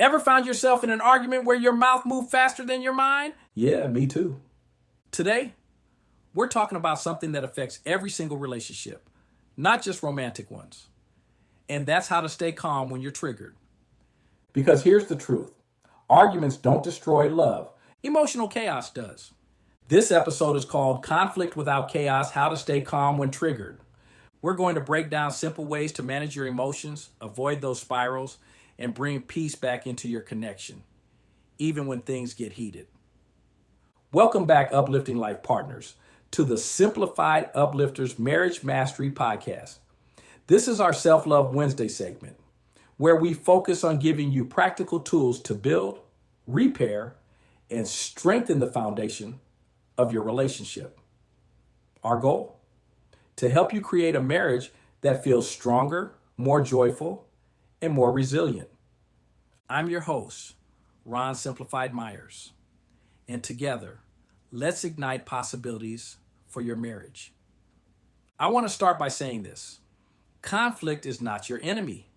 Ever found yourself in an argument where your mouth moved faster than your mind? Yeah, me too. Today, we're talking about something that affects every single relationship, not just romantic ones. And that's how to stay calm when you're triggered. Because here's the truth, arguments don't destroy love. Emotional chaos does. This episode is called Conflict Without Chaos: How to Stay Calm When Triggered. We're going to break down simple ways to manage your emotions, avoid those spirals, and bring peace back into your connection, even when things get heated. Welcome back, Uplifting Life Partners, to the Simplified Uplifters Marriage Mastery Podcast. This is our Self-Love Wednesday segment, where we focus on giving you practical tools to build, repair, and strengthen the foundation of your relationship. Our goal? To help you create a marriage that feels stronger, more joyful, and more resilient. I'm your host, Ron Simplified Myers, and together, let's ignite possibilities for your marriage. I want to start by saying this. Conflict is not your enemy.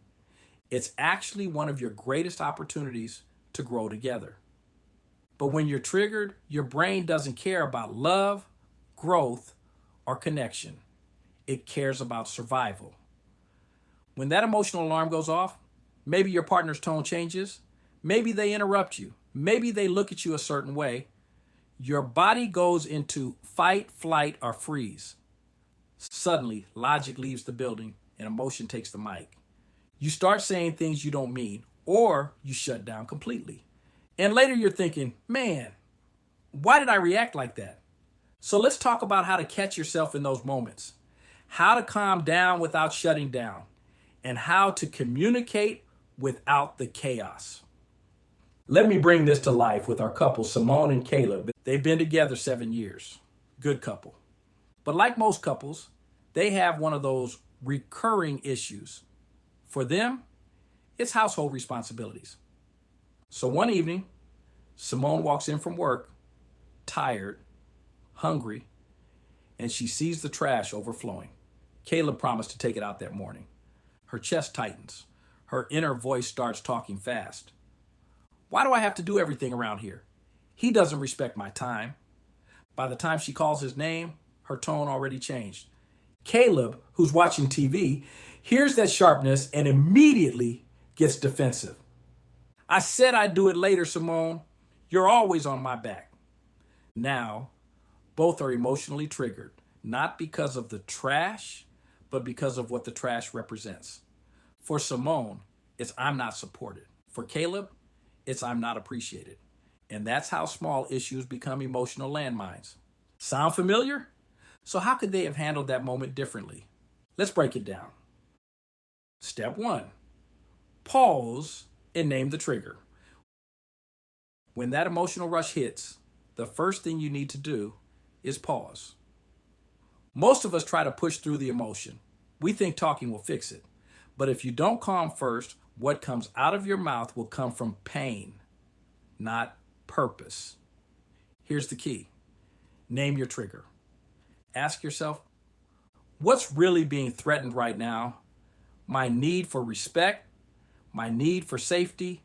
It's actually one of your greatest opportunities to grow together. But when you're triggered, your brain doesn't care about love, growth, or connection. It cares about survival. When that emotional alarm goes off, maybe your partner's tone changes, maybe they interrupt you, maybe they look at you a certain way, your body goes into fight, flight, or freeze. Suddenly, logic leaves the building and emotion takes the mic. You start saying things you don't mean, or you shut down completely. And later you're thinking, man, why did I react like that? So let's talk about how to catch yourself in those moments, how to calm down without shutting down, and how to communicate without the chaos. Let me bring this to life with our couple, Simone and Caleb. They've been together 7 years. Good couple. But like most couples, they have one of those recurring issues. For them, it's household responsibilities. So one evening, Simone walks in from work, tired, hungry, and she sees the trash overflowing. Caleb promised to take it out that morning. Her chest tightens. Her inner voice starts talking fast. Why do I have to do everything around here? He doesn't respect my time. By the time she calls his name, her tone already changed. Caleb, who's watching TV, hears that sharpness and immediately gets defensive. I said I'd do it later, Simone. You're always on my back. Now, both are emotionally triggered, not because of the trash, but because of what the trash represents. For Simone, it's I'm not supported. For Caleb, it's I'm not appreciated. And that's how small issues become emotional landmines. Sound familiar? So how could they have handled that moment differently? Let's break it down. Step 1, pause and name the trigger. When that emotional rush hits, the first thing you need to do is pause. Most of us try to push through the emotion. We think talking will fix it. But if you don't calm first, what comes out of your mouth will come from pain, not purpose. Here's the key. Name your trigger. Ask yourself, what's really being threatened right now? My need for respect, my need for safety,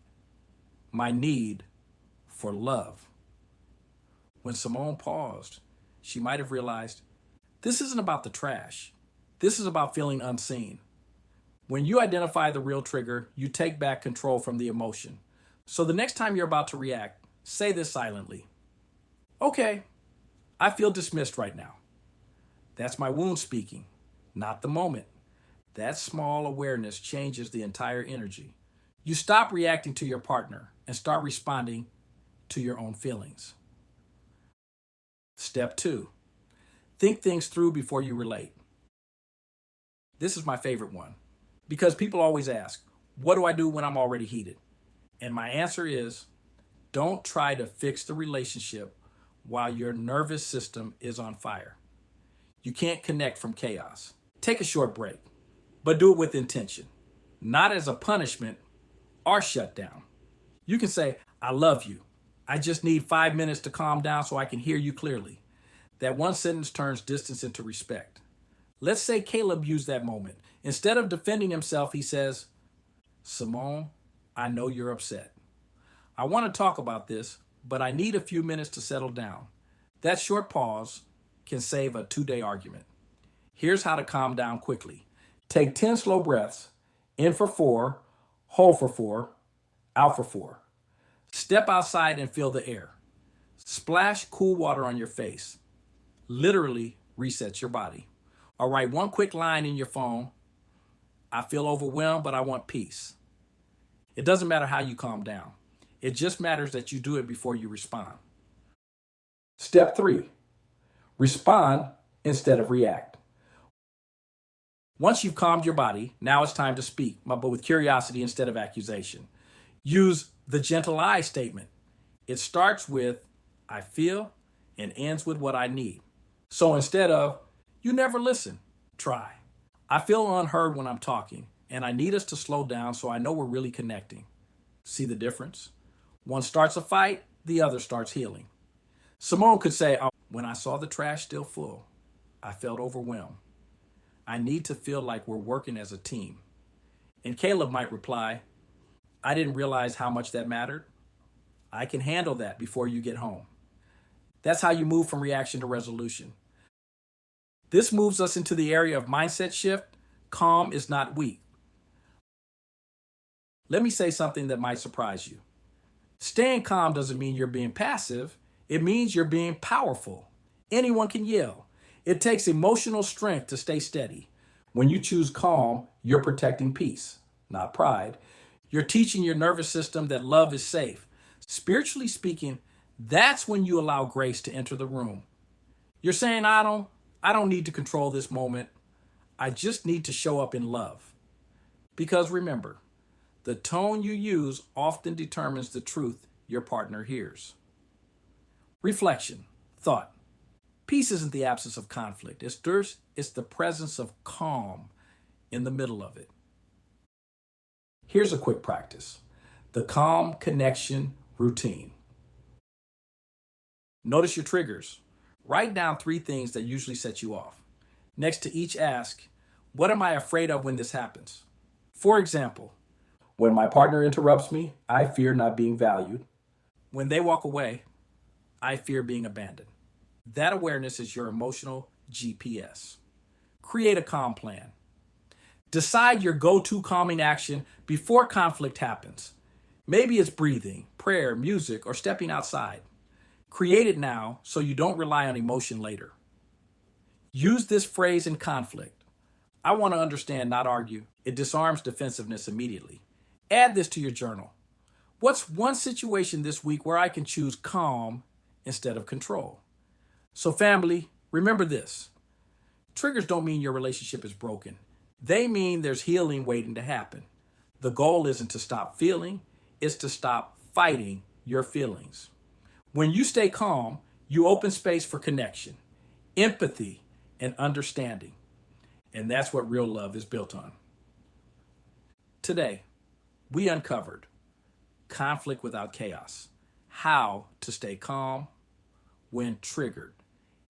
my need for love. When Simone paused, she might have realized, this isn't about the trash. This is about feeling unseen. When you identify the real trigger, you take back control from the emotion. So the next time you're about to react, say this silently. Okay, I feel dismissed right now. That's my wound speaking, not the moment. That small awareness changes the entire energy. You stop reacting to your partner and start responding to your own feelings. Step 2, think things through before you relate. This is my favorite one because people always ask, what do I do when I'm already heated? And my answer is, don't try to fix the relationship while your nervous system is on fire. You can't connect from chaos. Take a short break, but do it with intention, not as a punishment or shutdown. You can say, I love you. I just need 5 minutes to calm down so I can hear you clearly. That one sentence turns distance into respect. Let's say Caleb used that moment. Instead of defending himself, he says, Simone, I know you're upset. I want to talk about this, but I need a few minutes to settle down. That short pause can save a 2-day argument. Here's how to calm down quickly. Take 10 slow breaths, in for 4, hold for 4, out for 4. Step outside and feel the air. Splash cool water on your face. Literally resets your body. Or write one quick line in your phone. I feel overwhelmed, but I want peace. It doesn't matter how you calm down. It just matters that you do it before you respond. Step 3, respond instead of react. Once you've calmed your body, now it's time to speak, but with curiosity instead of accusation. Use the gentle I statement. It starts with, I feel, and ends with what I need. So instead of, you never listen, try. I feel unheard when I'm talking, and I need us to slow down so I know we're really connecting. See the difference? One starts a fight, the other starts healing. Simone could say, when I saw the trash still full, I felt overwhelmed. I need to feel like we're working as a team. And Caleb might reply, I didn't realize how much that mattered. I can handle that before you get home. That's how you move from reaction to resolution. This moves us into the area of mindset shift. Calm is not weak. Let me say something that might surprise you. Staying calm doesn't mean you're being passive. It means you're being powerful. Anyone can yell. It takes emotional strength to stay steady. When you choose calm, you're protecting peace, not pride. You're teaching your nervous system that love is safe. Spiritually speaking, that's when you allow grace to enter the room. You're saying, I don't need to control this moment. I just need to show up in love. Because remember, the tone you use often determines the truth your partner hears. Reflection, thought. Peace isn't the absence of conflict. It's the presence of calm in the middle of it. Here's a quick practice. The calm connection routine. Notice your triggers. Write down 3 things that usually set you off. Next to each ask, what am I afraid of when this happens? For example, When my partner interrupts me, I fear not being valued. when they walk away, I fear being abandoned. That awareness is your emotional GPS. Create a calm plan. Decide your go-to calming action before conflict happens. Maybe it's breathing, prayer, music, or stepping outside. Create it now so you don't rely on emotion later. Use this phrase in conflict. I want to understand, not argue. It disarms defensiveness immediately. Add this to your journal. What's one situation this week where I can choose calm instead of control? So family, remember this. Triggers don't mean your relationship is broken. They mean there's healing waiting to happen. The goal isn't to stop feeling, it's to stop fighting your feelings. When you stay calm, you open space for connection, empathy, and understanding. And that's what real love is built on. Today, we uncovered conflict without chaos, how to stay calm when triggered.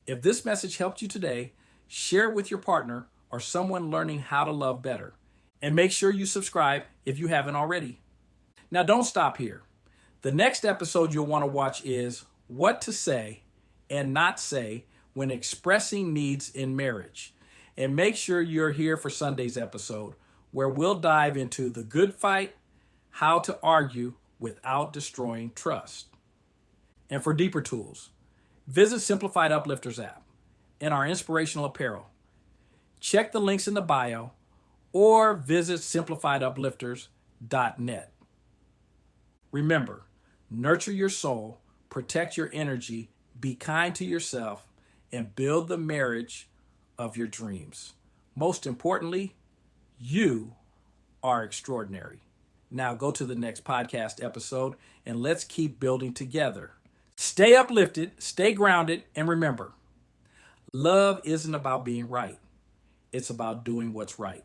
If this message helped you today, share it with your partner or someone learning how to love better. And make sure you subscribe if you haven't already. Now, don't stop here. The next episode you'll want to watch is what to say and not say when expressing needs in marriage. And make sure you're here for Sunday's episode, where we'll dive into the good fight, how to argue without destroying trust. And for deeper tools, visit Simplified Uplifters app and our inspirational apparel. Check the links in the bio or visit simplifieduplifters.net. Remember, nurture your soul, protect your energy, be kind to yourself, and build the marriage of your dreams. Most importantly, you are extraordinary. Now go to the next podcast episode and let's keep building together. Stay uplifted, stay grounded, and remember, love isn't about being right. It's about doing what's right.